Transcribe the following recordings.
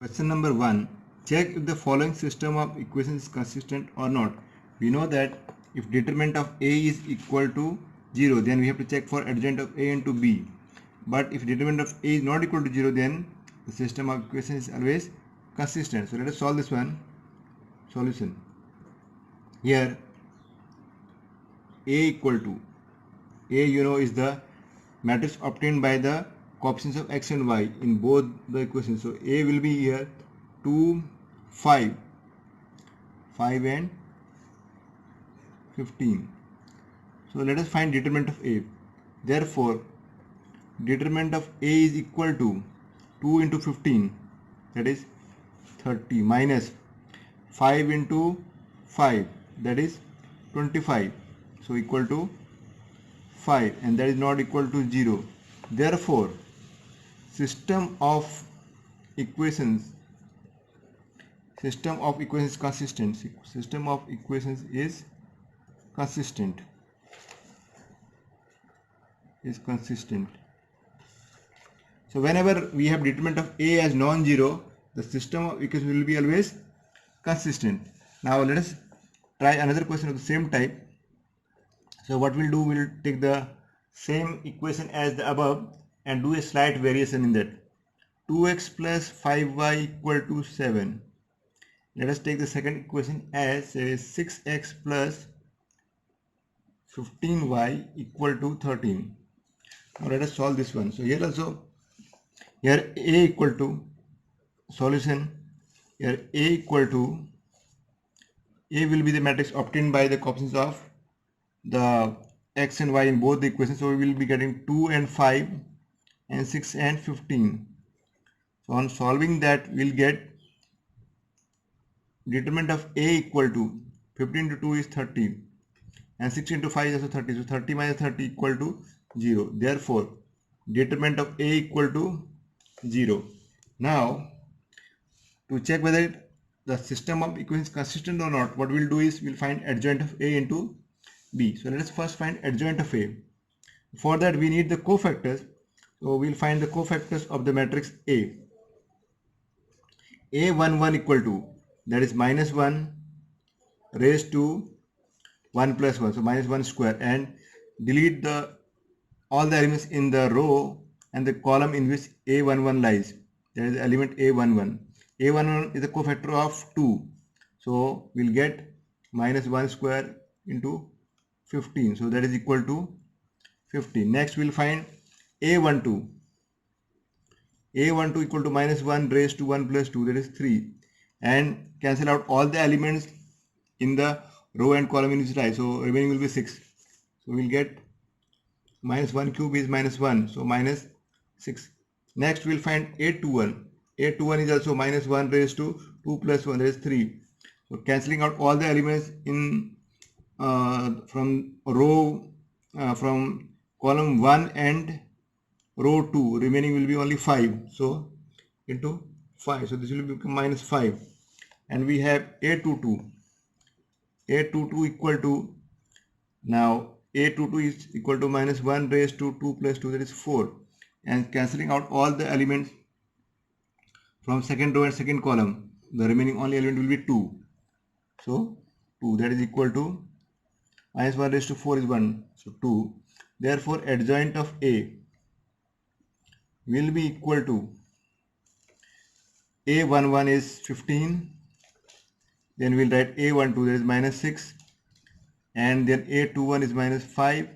Question number 1. Check if the following system of equations is consistent or not. We know that if determinant of A is equal to 0, then we have to check for adjoint of A into B. But if determinant of A is not equal to 0, then the system of equations is always consistent. So let us solve this one. Solution. Here A equal to A, is the matrix obtained by the coefficients of x and y in both the equations. So A will be here 2, 5 and 15. So let us find determinant of A. Therefore, determinant of A is equal to 2 into 15, that is 30, minus 5 into 5, that is 25. So equal to 5, and that is not equal to 0. Therefore, system of equations consistent. System of equations is consistent. So whenever we have determinant of A as non-zero, the system of equations will be always consistent. Now let us try another question of the same type. So what we'll do, we'll take the same equation as the above and do a slight variation in that. 2x plus 5y equal to 7. Let us take the second equation as 6x plus 15y equal to 13. Now let us solve this one. So here also, here A equal to solution. Here A equal to, A will be the matrix obtained by the coefficients of the x and y in both the equations. So we will be getting 2 and 5 and 6 and 15. So on solving that, we'll get determinant of A equal to 15 into 2 is 30 and 6 into 5 is also 30. So 30 minus 30 equal to 0. Therefore, determinant of A equal to 0. Now, to check whether the system of equations is consistent or not, what we'll do is we'll find adjoint of A into B. So let us first find adjoint of A. For that, we need the cofactors. So we'll find the cofactors of the matrix A. A11 equal to, that is minus 1 raised to 1 plus 1, so minus 1 square, and delete all the elements in the row and the column in which A11 lies. That is the element A11. A11 is a cofactor of 2. So we'll get minus 1 square into 15. So that is equal to 15. Next we'll find A12. A12 equal to minus 1 raised to 1 plus 2, that is 3. And cancel out all the elements in the row and column in which lie. So remaining will be 6. So we'll get minus 1 cube is minus 1. So minus 6. Next we'll find A21. A21 is also minus 1 raised to 2 plus 1, that is 3. So cancelling out all the elements in from column 1 and row 2, remaining will be only 5. So into 5. So this will become minus 5. And we have A22. A22 equal to, now A22 is equal to minus 1 raised to 2 plus 2, that is 4. And cancelling out all the elements from second row and second column, the remaining only element will be 2. So 2, that is equal to minus 1 raised to 4 is 1. So 2. Therefore, adjoint of A will be equal to, A11 is 15. Then we'll write A12, that is minus 6. And then A21 is minus 5.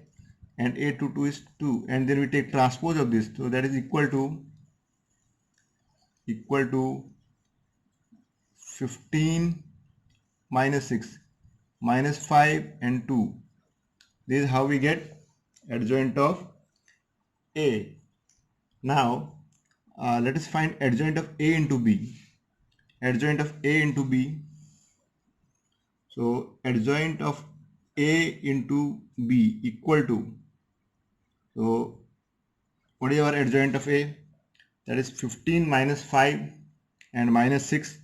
And A22 is 2. And then we take transpose of this. So that is equal to 15 minus 6 minus 5 and 2. This is how we get adjoint of A. Now let us find adjoint of A into B. Adjoint of A into B. So adjoint of A into B equal to, so what is our adjoint of A? That is 15 minus 5 and minus 6,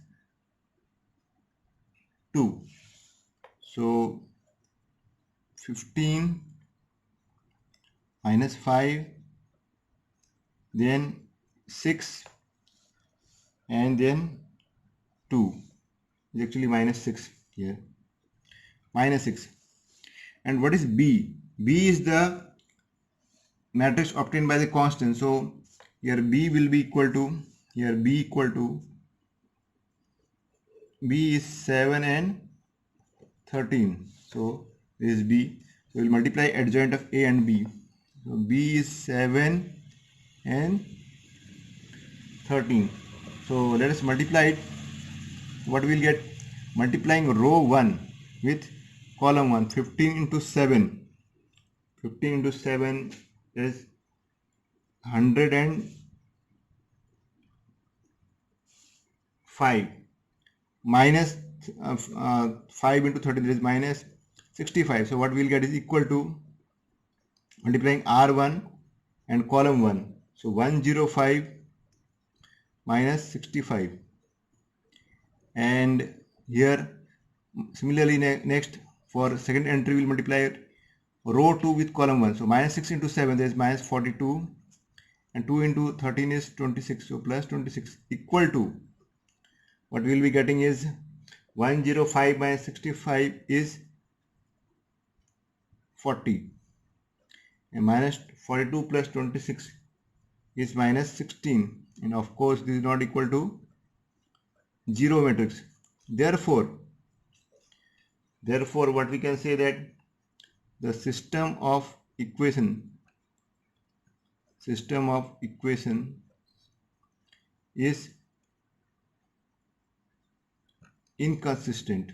2. So 15 minus 5, then 6 and then 2 is actually minus 6 here, minus 6. And what is B? B is the matrix obtained by the constant. So here B will be equal to, here B is 7 and 13. So this is B. So we'll multiply adjoint of A and B. So B is 7 and 13. So let us multiply it. What we'll get? Multiplying row 1 with column 1, 15 into 7. 15 into 7 is 105, minus 5 into 13 is minus 65. So what we'll get is equal to multiplying R1 and column 1. So 105 minus 65. And here similarly next for second entry we'll multiply row 2 with column 1. So minus 6 into 7 there is minus 42, and 2 into 13 is 26. So plus 26 equal to, what we will be getting is 105 minus 65 is 40, and minus 42 plus 26 is minus 16, and of course this is not equal to 0 matrix. Therefore what we can say, that the system of equation is inconsistent.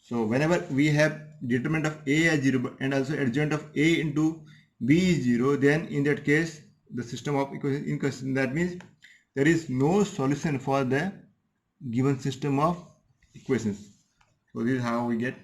So whenever we have determinant of A as 0 and also adjoint of A into B is 0, then in that case the system of equation is inconsistent. That means there is no solution for the given system of equations. So this is how we get